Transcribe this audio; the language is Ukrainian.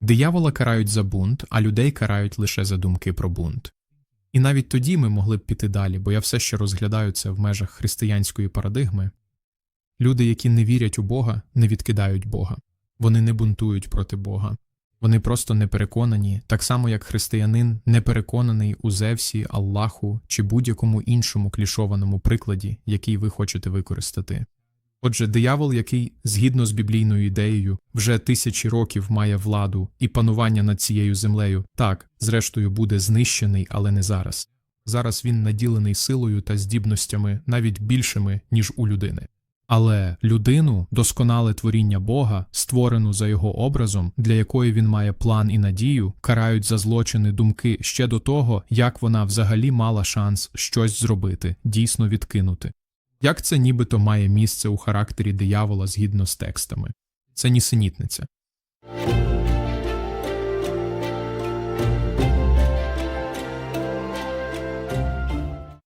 Диявола карають за бунт, а людей карають лише за думки про бунт. І навіть тоді ми могли б піти далі, бо я все ще розглядаю це в межах християнської парадигми. Люди, які не вірять у Бога, не відкидають Бога. Вони не бунтують проти Бога. Вони просто не переконані, так само як християнин не переконаний у Зевсі, Аллаху чи будь-якому іншому клішованому прикладі, який ви хочете використати. Отже, диявол, який, згідно з біблійною ідеєю, вже тисячі років має владу і панування над цією землею, так, зрештою, буде знищений, але не зараз. Зараз він наділений силою та здібностями навіть більшими, ніж у людини. Але людину, досконале творіння Бога, створену за його образом, для якої він має план і надію, карають за злочини думки ще до того, як вона взагалі мала шанс щось зробити, дійсно відкинути. Як це нібито має місце у характері диявола згідно з текстами? Це нісенітниця.